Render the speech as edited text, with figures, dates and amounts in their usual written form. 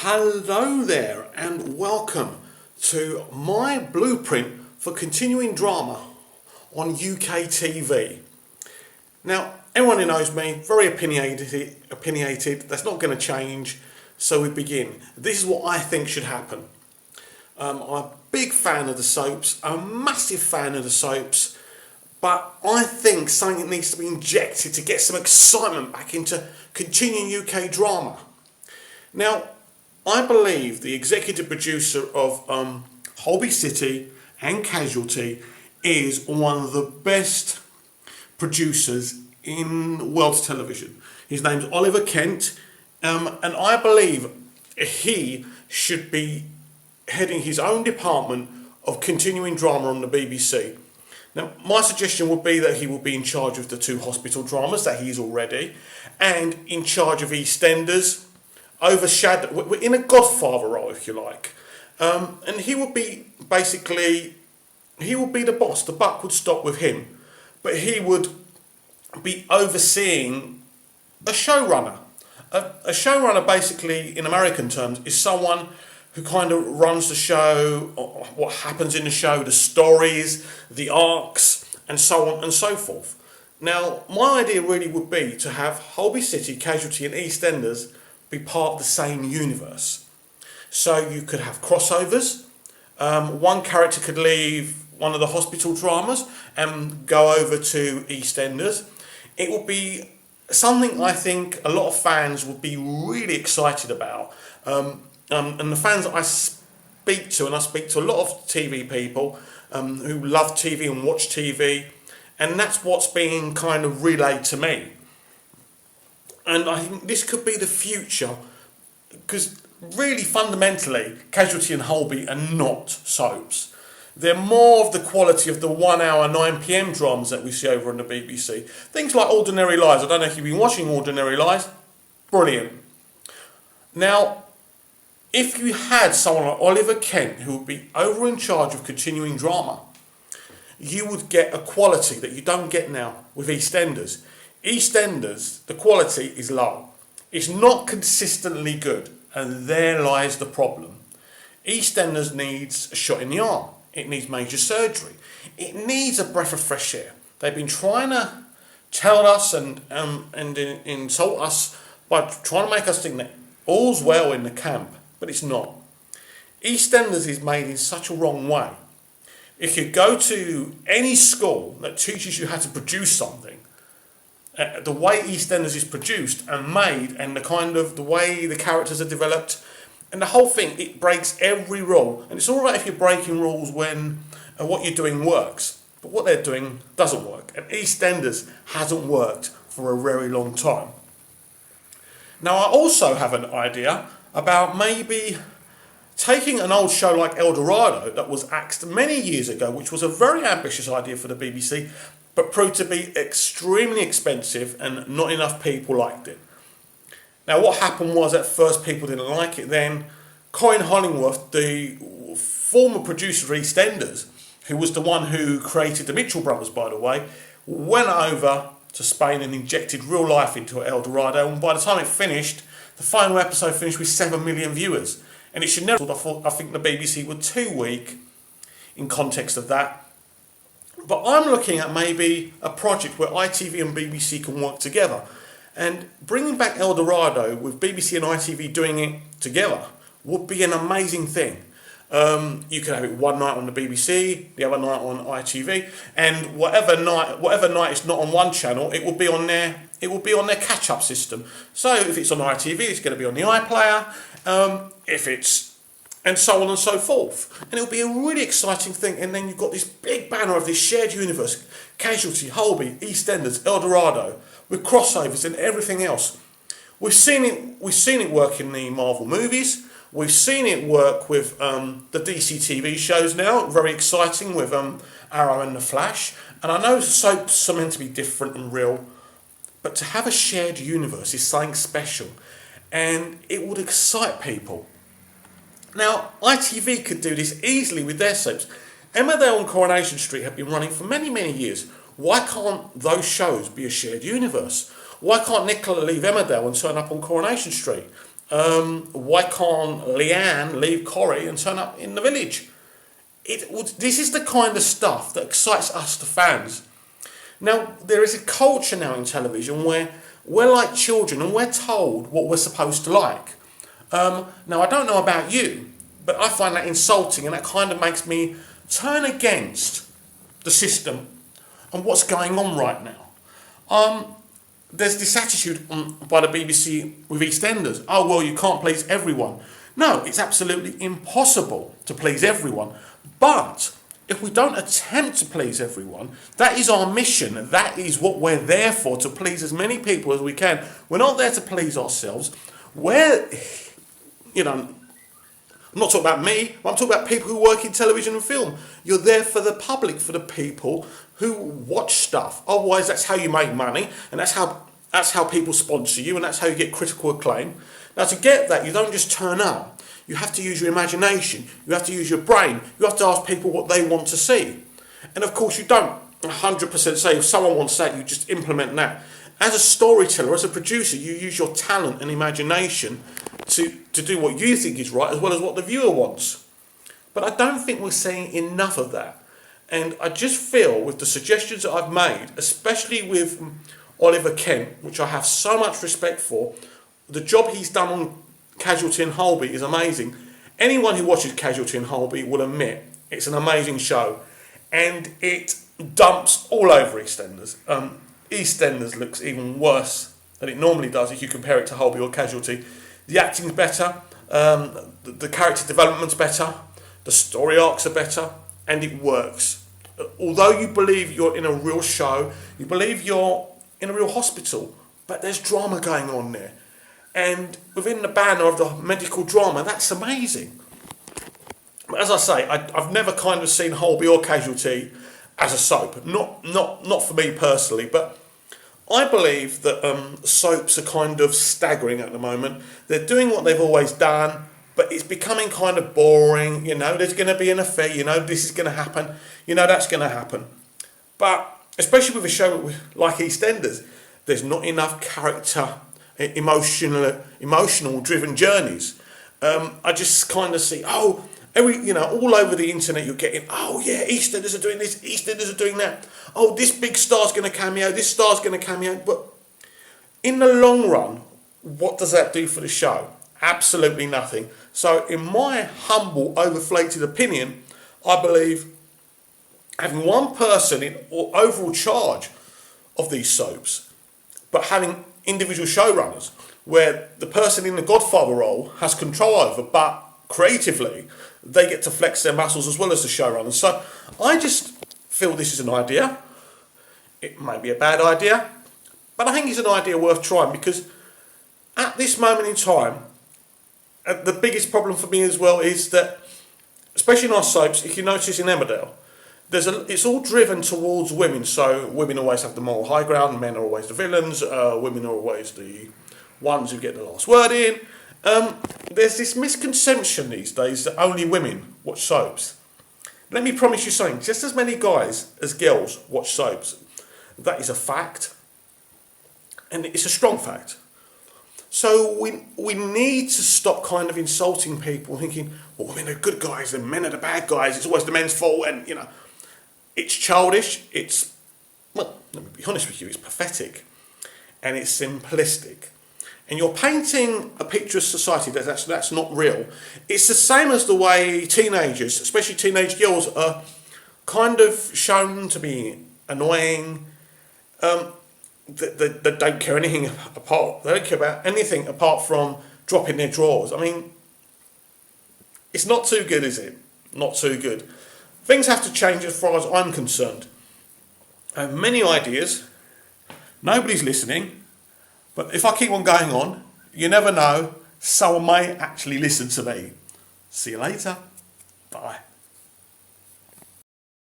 Hello there and welcome to my blueprint for continuing drama on UK TV. Now, everyone who knows me, very opinionated, that's not going to change, so we begin. This is what I think should happen. I'm a big fan of the soaps, a massive fan of the soaps, but I think something needs to be injected to get some excitement back into continuing UK drama. Now, I believe the executive producer of Holby City and Casualty is one of the best producers in world television. His name's Oliver Kent, and I believe he should be heading his own department of continuing drama on the BBC. Now, my suggestion would be that he will be in charge of the 2 hospital dramas that he is already, and in charge of EastEnders, we're in a Godfather role, if you like. And he would be the boss, the buck would stop with him, but he would be overseeing a showrunner. A showrunner, basically, in American terms, is someone who kind of runs the show, what happens in the show, the stories, the arcs, and so on and so forth. Now, my idea really would be to have Holby City, Casualty, and EastEnders be part of the same universe. So you could have crossovers. One character could leave one of the hospital dramas and go over to EastEnders. It would be something I think a lot of fans would be really excited about. And the fans that I speak to, and I speak to a lot of TV people who love TV and watch TV, and that's what's being kind of relayed to me. And I think this could be the future, because really fundamentally, Casualty and Holby are not soaps. They're more of the quality of the 1 hour 9 PM dramas that we see over on the BBC. Things like Ordinary Lies. I don't know if you've been watching Ordinary Lies. Brilliant. Now, if you had someone like Oliver Kent who would be over in charge of continuing drama, you would get a quality that you don't get now with EastEnders. EastEnders, the quality is low. It's not consistently good, and there lies the problem. EastEnders needs a shot in the arm. It needs major surgery. It needs a breath of fresh air. They've been trying to tell us and insult us by trying to make us think that all's well in the camp, but it's not. EastEnders is made in such a wrong way. If you go to any school that teaches you how to produce something, the way EastEnders is produced and made, and the way the characters are developed, and the whole thing, it breaks every rule. And it's all right if you're breaking rules when what you're doing works, but what they're doing doesn't work. And EastEnders hasn't worked for a very long time. Now, I also have an idea about maybe taking an old show like El Dorado that was axed many years ago, which was a very ambitious idea for the BBC, but proved to be extremely expensive and not enough people liked it. Now, what happened was at first people didn't like it. Then Colin Hollingworth, the former producer of EastEnders, who was the one who created the Mitchell Brothers, by the way, went over to Spain and injected real life into El Dorado. And by the time it finished, the final episode finished with 7 million viewers. And it should never. I think the BBC were too weak in context of that. But I'm looking at maybe a project where ITV and BBC can work together. And bringing back El Dorado with BBC and ITV doing it together would be an amazing thing. You could have it one night on the BBC, the other night on ITV, and whatever night it's not on one channel, it will be on their catch-up system. So if it's on ITV, it's going to be on the iPlayer. And so on and so forth. And it'll be a really exciting thing. And then you've got this big banner of this shared universe, Casualty, Holby, EastEnders, El Dorado, with crossovers and everything else. We've seen it work in the Marvel movies. We've seen it work with the DC TV shows now. Very exciting with Arrow and The Flash. And I know soaps are meant to be different and real, but to have a shared universe is something special. And it would excite people. Now, ITV could do this easily with their soaps. Emmerdale and Coronation Street have been running for many, many years. Why can't those shows be a shared universe? Why can't Nicola leave Emmerdale and turn up on Coronation Street? Why can't Leanne leave Corrie and turn up in the village? This is the kind of stuff that excites us, the fans. Now, there is a culture now in television where we're like children and we're told what we're supposed to like. Now, I don't know about you, but I find that insulting, and that kind of makes me turn against the system and what's going on right now. There's this attitude by the BBC with EastEnders. Oh, well, you can't please everyone. No, it's absolutely impossible to please everyone. But if we don't attempt to please everyone, that is our mission. That is what we're there for, to please as many people as we can. We're not there to please ourselves. I'm not talking about me, I'm talking about people who work in television and film. You're there for the public, for the people who watch stuff. Otherwise, that's how you make money, and that's how people sponsor you, and that's how you get critical acclaim. Now, to get that, you don't just turn up. You have to use your imagination. You have to use your brain. You have to ask people what they want to see. And of course, you don't 100% say if someone wants that, you just implement that. As a storyteller, as a producer, you use your talent and imagination to do what you think is right, as well as what the viewer wants. But I don't think we're seeing enough of that. And I just feel with the suggestions that I've made, especially with Oliver Kent, which I have so much respect for, the job he's done on Casualty and Holby is amazing. Anyone who watches Casualty and Holby will admit it's an amazing show, and it dumps all over EastEnders. EastEnders looks even worse than it normally does if you compare it to Holby or Casualty. The acting's better, the character development's better, the story arcs are better, and it works. Although you believe you're in a real show, you believe you're in a real hospital, but there's drama going on there. And within the banner of the medical drama, that's amazing. But as I say, I've never kind of seen Holby or Casualty as a soap. Not for me personally, but I believe that soaps are kind of staggering at the moment. They're doing what they've always done, but it's becoming kind of boring. There's going to be an affair. This is going to happen. That's going to happen. But especially with a show like EastEnders, there's not enough character, emotional driven journeys. I just kind of see, all over the internet you're getting, EastEnders are doing this, EastEnders are doing that. Oh, this big star's going to cameo, this star's going to cameo. But in the long run, what does that do for the show? Absolutely nothing. So in my humble, overflated opinion, I believe having one person in overall charge of these soaps, but having individual showrunners where the person in the Godfather role has control over, but creatively they get to flex their muscles as well as the showrunners. So I just feel this is an idea. It may be a bad idea, but I think it's an idea worth trying, because at this moment in time, the biggest problem for me as well is that, especially in our soaps, if you notice in Emmerdale, it's all driven towards women. So women always have the moral high ground, men are always the villains, women are always the ones who get the last word in. There's this misconception these days that only women watch soaps. Let me promise you something, just as many guys as girls watch soaps. That is a fact, and it's a strong fact. So we need to stop kind of insulting people, thinking, well, women are good guys and men are the bad guys, it's always the men's fault, and it's childish, let me be honest with you, it's pathetic, and it's simplistic. And you're painting a picture of society that's not real. It's the same as the way teenagers, especially teenage girls, are kind of shown to be annoying. They don't care anything apart. They don't care about anything apart from dropping their drawers. I mean, it's not too good, is it? Not too good. Things have to change as far as I'm concerned. I have many ideas. Nobody's listening. But if I keep on going on, you never know, someone may actually listen to me. See you later. Bye.